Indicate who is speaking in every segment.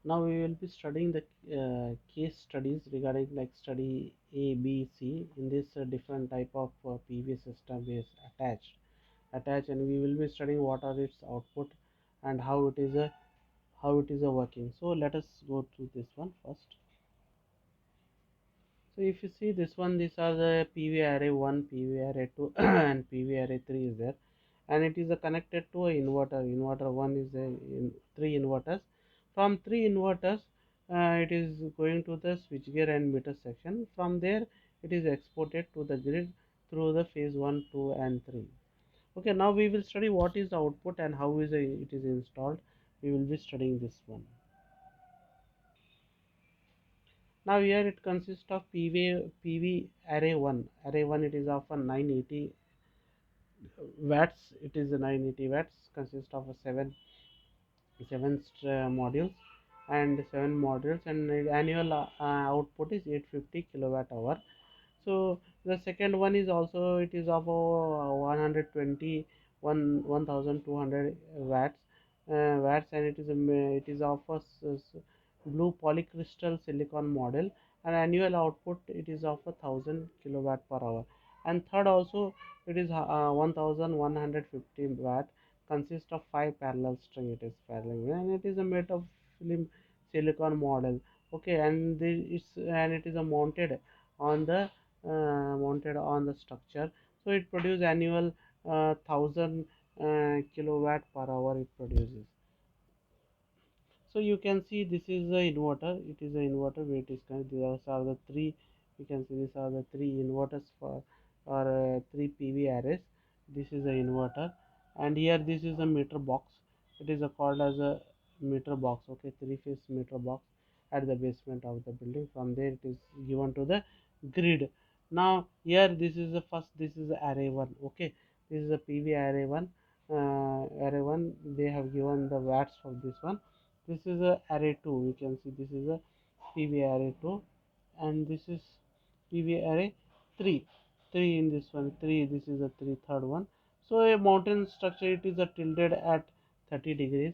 Speaker 1: Now we will be studying the case studies regarding like study A, B, C. In this different type of PV system is attached, and we will be studying what are its output and how it is a working. So let us go to this one first. So if you see this one, these are the PV array 1, PV array 2 and PV array 3 is there, and it is connected to a inverter. Inverter 1 is three inverters. From three inverters, it is going to the switchgear and meter section. From there, it is exported to the grid through the phase 1, 2 and 3. Okay, now we will study what is the output and how it is installed. We will be studying this one. Now here it consists of PV array 1. Array 1, it is of a 980 watts. It is a 980 watts, consists of a modules and the annual output is 850 kilowatt hour. So the second one is also, it is of 120 1200 watts, and it is of a blue polycrystal silicon model, and annual output it is of 1000 kilowatt per hour. And third also, it is 1150 watt, consists of 5 parallel string. It is parallel, and it is a made of film silicon model. Okay, and it is a mounted on the structure. So it produces annual 1000 kilowatt per hour it produces. So you can see this is the inverter. It is an inverter where it is connected. These are the three. You can see these are the three inverters for or three PV arrays. This is the inverter, and here this is the meter box. It is called as a meter box. Okay, three-phase meter box at the basement of the building. From there it is given to the grid. Now here this is the first. This is the array one. Okay, this is a PV array one. Array 1, they have given the watts for this one. This is a array 2. You can see this is a PV array 2, and this is PV array 3. 3 in this one, 3. This is a third one. So a mountain structure, it is a tilted at 30 degrees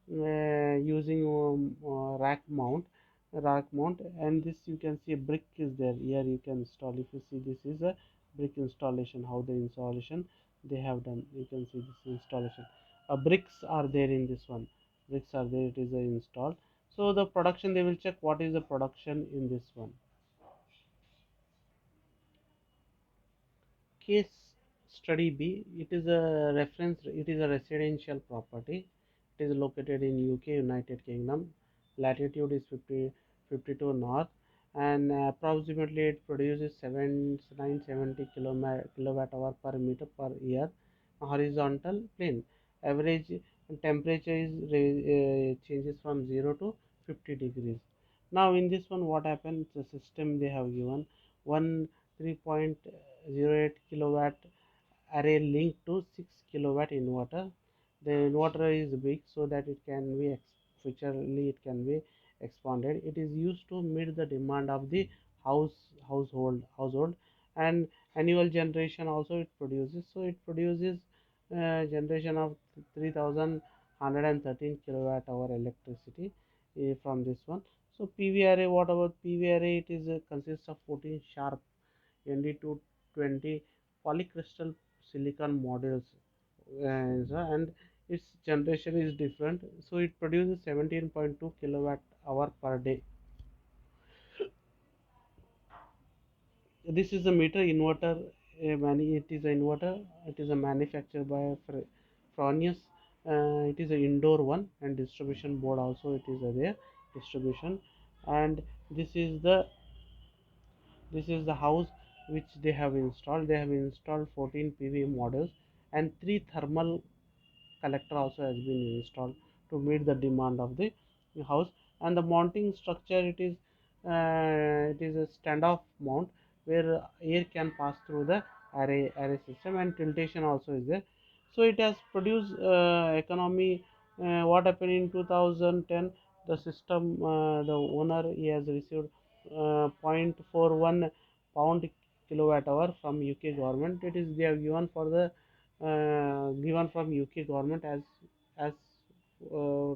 Speaker 1: using rack mount, and this you can see a brick is there. Here you can install. If you see, this is a brick installation. How the installation they have done, you can see this installation. Bricks are there in this one. Bricks are there. It is installed. So the production, they will check what is the production in this one. Case study B, it is a reference, it is a residential property. It is located in UK, United Kingdom. Latitude is 52 north, and approximately it produces 970 kilowatt hour per meter per year. Horizontal plane. Average temperature is changes from 0 to 50 degrees. Now in this one, what happens? The system they have given one 3.08 kilowatt array linked to 6 kilowatt inverter. The inverter is big so that it can be futurely it can be expanded. It is used to meet the demand of the household, and annual generation also it produces. So it produces generation of 3113 kilowatt hour electricity from this one. So PV array, what about PV array? It is consists of 14 sharp ND220 polycrystal silicon modules, and its generation is different. So it produces 17.2 kilowatt hour per day. This is a meter inverter. It is an inverter. It is a manufactured by Fronius. It is an indoor one, and distribution board also it is there distribution. And this is the house which they have installed. They have installed 14 PV models, and 3 thermal collector also has been installed to meet the demand of the house. And the mounting structure, it is a standoff mount where air can pass through the array system, and tiltation also is there. So it has produced economy. What happened in 2010, the system, the owner, he has received 0.41 pound kilowatt hour from UK government. It is they have given from UK government as uh,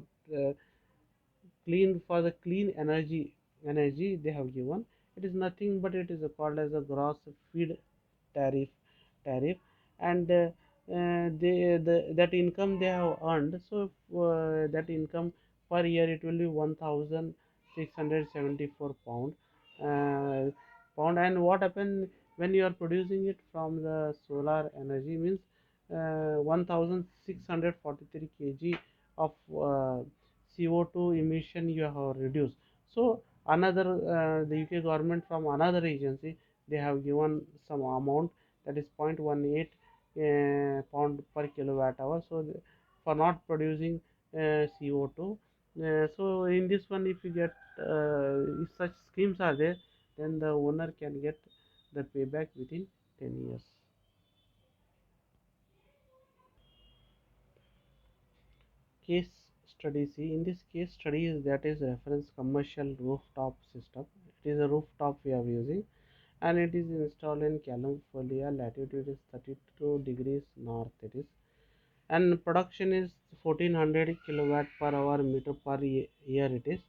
Speaker 1: clean energy they have given. It is nothing but it is called as a gross feed tariff tariff. And that income they have earned. So that income per year it will be 1674 pound. And what happen when you are producing it from the solar energy means 1643 kg of CO2 emission you have reduced. So another the UK government from another agency they have given some amount, that is 0.18 pound per kilowatt hour. So for not producing CO2. So in this one, if you get if such schemes are there, then the owner can get the payback within 10 years. Case study. See, in this case study that is reference commercial rooftop system. It is a rooftop we are using, and it is installed in California. Latitude is 32 degrees north. It is, and production is 1400 kilowatt per hour meter per year it is.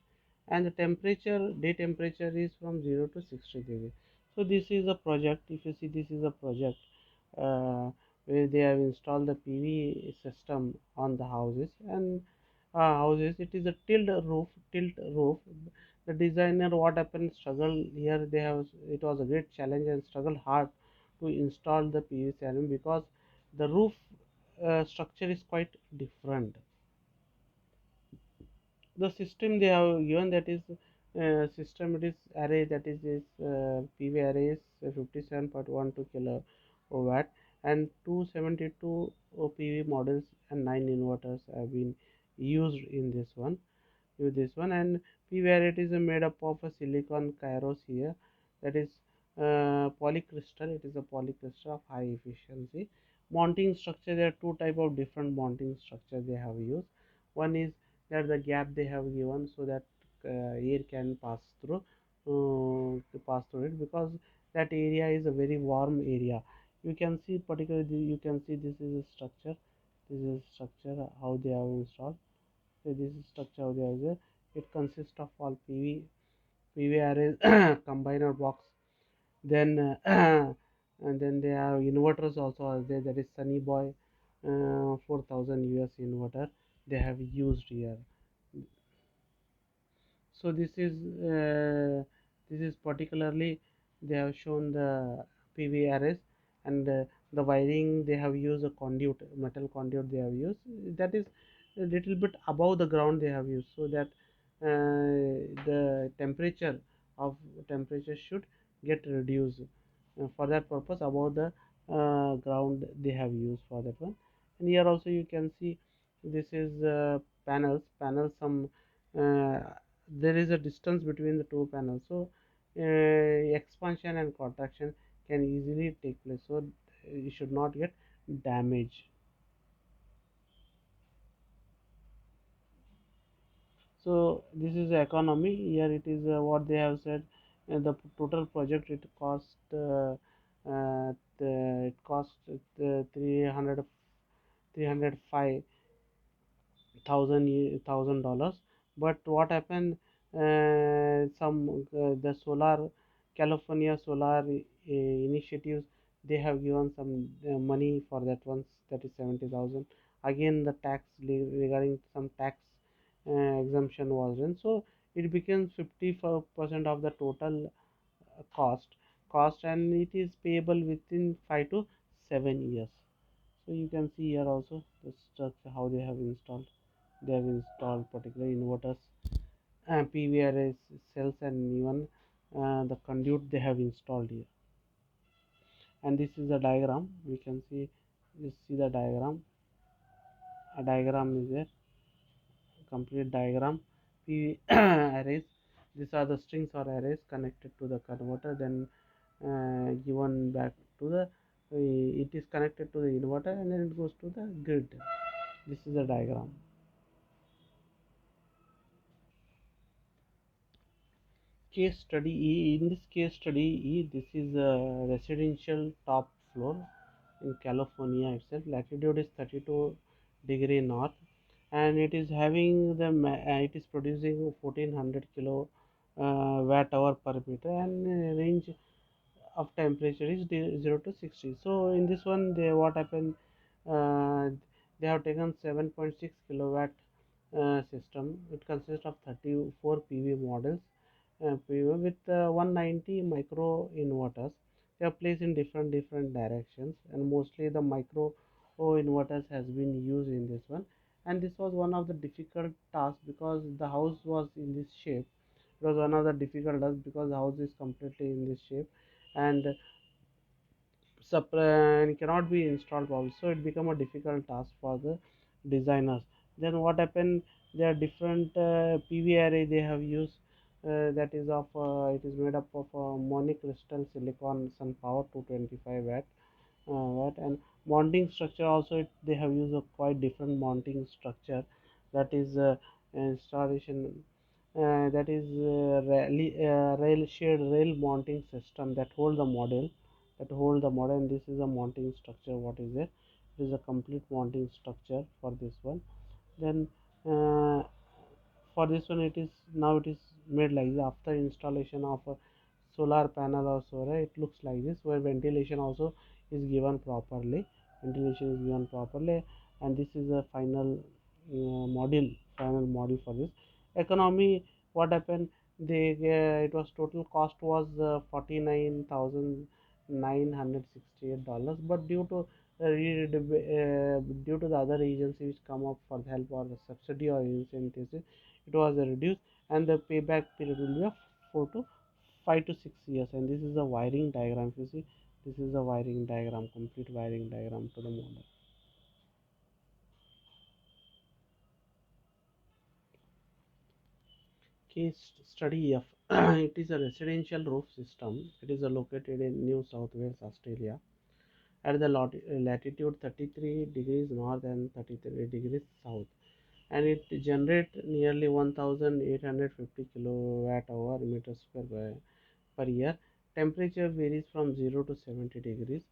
Speaker 1: And the temperature, day temperature is from 0 to 60 degrees. So this is a project. If you see, this is a project where they have installed the PV system on the houses. And houses, it is a tilt roof. The designer, what happened, struggle here, they have, it was a great challenge and struggle hard to install the PV system, because the roof structure is quite different. The system they have given, that is system, it is array, that is PV array is 57.12 kilowatt, and 272 PV models and 9 inverters have been used in this one. And P variety is made up of a silicon kairos here, that is polycrystal. It is a polycrystal of high efficiency. Mounting structure, there are two type of different mounting structure they have used. One is that the gap they have given so that air can pass through it, because that area is a very warm area. You can see, particularly you can see, this is a structure. This is structure how they have installed. So this is structure of the house. It consists of all PV arrays, combiner box. Then and then they have inverters also are there. That is Sunny Boy 4000 US inverter they have used here. So this is particularly they have shown the PV arrays. And the wiring they have used a conduit, metal conduit they have used, that is a little bit above the ground they have used, so that the temperature should get reduced. For that purpose, above the ground they have used for that one. And here also you can see, this is panels some uh, there is a distance between the two panels. So expansion and contraction can easily take place, so you should not get damage. So this is the economy. Here it is what they have said. The total project, it cost it cost 300 305 $1,000. But what happened, some the solar California solar initiatives, they have given some money for that one, that is 70,000. Again the tax regarding some tax exemption was done, so it becomes 54% of the total cost, and it is payable within 5 to 7 years. So you can see here also the structure how they have installed. They have installed particular inverters, PVRS cells, and even the conduit they have installed here. And this is the diagram. We can see, you see the diagram. A diagram is there, complete diagram. PV arrays. These are the strings or arrays connected to the converter, then given back to the. It is connected to the inverter, and then it goes to the grid. This is the diagram. Case study E. In this case study E, this is a residential top floor in California itself. Latitude is 32 degree north, and it is having it is producing 1400 kilo watt hour per meter, and range of temperature is 0 to 60. So in this one, they what happened, uh, they have taken 7.6 kilowatt system. It consists of 34 PV models, PV with 190 micro inverters. They are placed in different directions, and mostly the micro inverters has been used in this one. And this was one of the difficult tasks because the house was in this shape. It was one of the difficult tasks because the house is completely in this shape, and and cannot be installed properly, so it become a difficult task for the designers. Then what happened, there are different PV array they have used, that is of it is made up of monocrystal silicon sun power 225 watt, and mounting structure also they have used a quite different mounting structure, that is installation, that is rail shared rail mounting system that hold the model, and this is a mounting structure. What is it? It is a complete mounting structure for this one. Then uh, for this one, it is now it is made like this. After installation of a solar panel or solar, it looks like this, where ventilation also is given properly, and this is a final model for this economy. What happened, they it was total cost was $49,968, but due to the other agencies which come up for the help or the subsidy or incentives, it was reduced, and the payback period will be of 4 to 5 to 6 years. And this is the wiring diagram. If you see, this is the wiring diagram, complete wiring diagram to the model. Case study of it is a residential roof system. It is located in New South Wales, Australia, at the latitude 33 degrees north and 33 degrees south, and it generates nearly 1850 kilowatt hour meter square per year. Temperature varies from 0 to 70 degrees.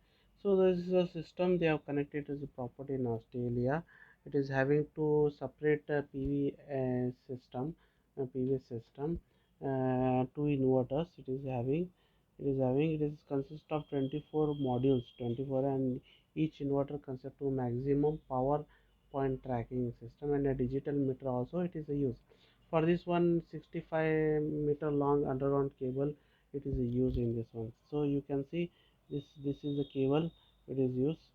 Speaker 1: So this is a system they have connected to the property in Australia. It is having two separate PV system, two inverters. It is consist of 24 modules, 24, and each inverter consists of maximum power point tracking system and a digital meter also it is a use. For this one, 65-meter long underground cable it is used in this one. So you can see this is the cable it is used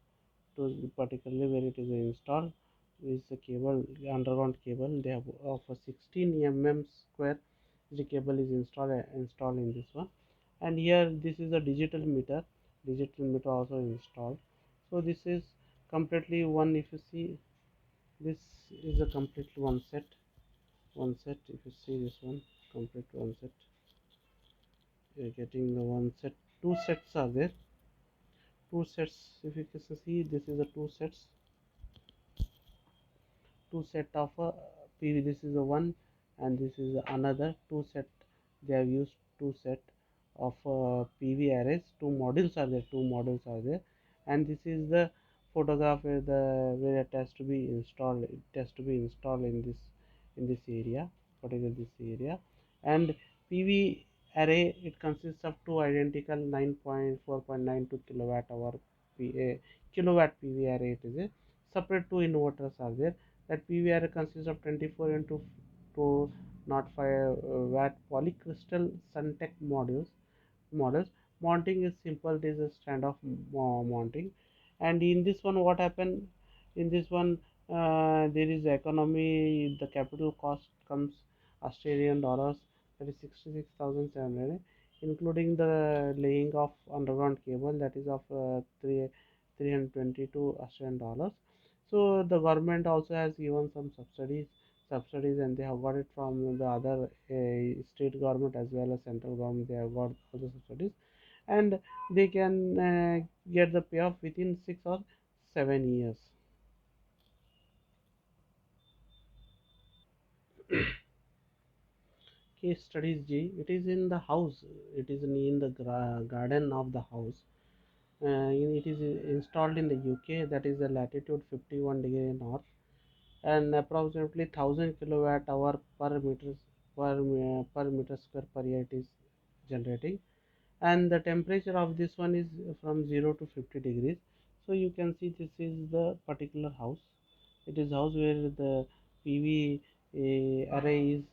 Speaker 1: to, particularly where it is installed. This is the cable, underground cable. They have of a 16 mm square. The cable is installed in this one, and here this is a digital meter also installed. So this is completely one. If you see, this is a complete one set. If you see this one, complete one set, you're getting the one set. Two sets are there, two sets. If you can see, this is the two set of PV. This is the one, and this is another two set. They have used two set of PV arrays. Two models are there, and this is the photograph where it has to be installed. It has to be installed in this area, particularly this area. And PV array, it consists of two identical 9.4.92 kilowatt hour kilowatt PV array. It is a separate two inverters are there. That PV array consists of 24 into 205 watt polycrystal Suntech models. Mounting is simple. This is standoff mounting. And in this one, what happened? In this one, there is economy. The capital cost comes Australian dollars, that is 66,700, including the laying of underground cable, that is of 322 Australian dollars. So the government also has given some subsidies, and they have got it from the other state government as well as central government. They have got all the subsidies, and they can get the payoff within 6 or 7 years. Case studies G. It is in the house. It is in the garden of the house. It is installed in the UK. That is the latitude 51 degree north and approximately 1000 kilowatt hour per meter square per year it is generating. And the temperature of this one is from 0 to 50 degrees. So you can see this is the particular house. It is house where the PV array is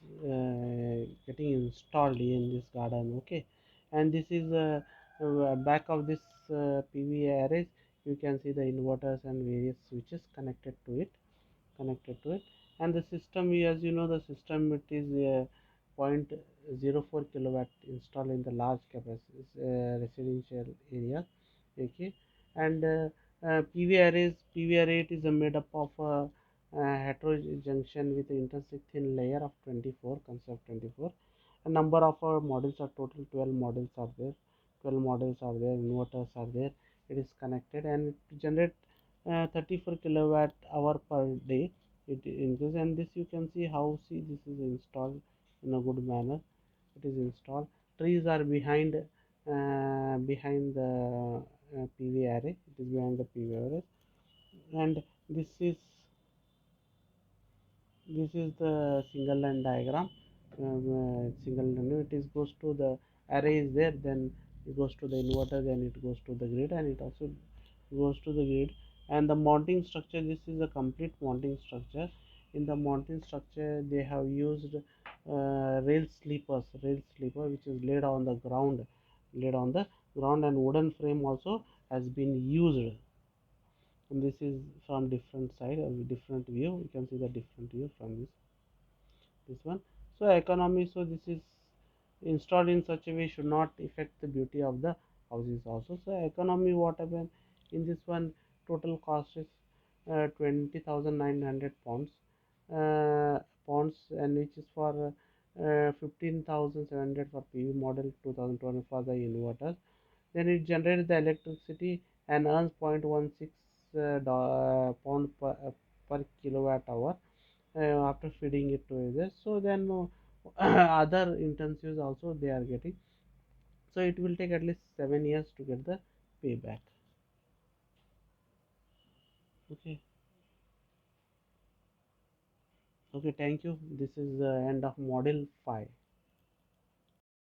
Speaker 1: getting installed in this garden. Okay, and this is back of this PV arrays. You can see the inverters and various switches connected to it. And the system, as you know, the system, it is point zero 0.04 kilowatt installed in the large capacity residential area. Okay, and PV array it is made up of a heterojunction with intrinsic thin layer of 24 concept 24. A number of models are total 12 models are there. 12 models are there, inverters are there. It is connected and it generates 34 kilowatt hour per day. It increases, and this you can see how this is installed in a good manner. It is installed. Trees are behind the PV array. It is behind the PV array, and this is this is the single line diagram. Single line, it is goes to the array is there, then it goes to the inverter, then it goes to the grid, and it also goes to the grid. And the mounting structure, this is a complete mounting structure. In the mounting structure they have used rail sleeper which is laid on the ground, and wooden frame also has been used. And this is from different side of different view. You can see the different view from this one. So economy, so this is installed in such a way should not affect the beauty of the houses also. So economy, what happened in this one, total cost is 20,900 pounds, and which is for 15,700 for PV model, 2,200 for the inverters. Then it generates the electricity and earns 0.16 pound per kilowatt hour after feeding it to this. So then other intensives also they are getting. So it will take at least 7 years to get the payback. Okay. Okay, thank you. This is the end of model 5.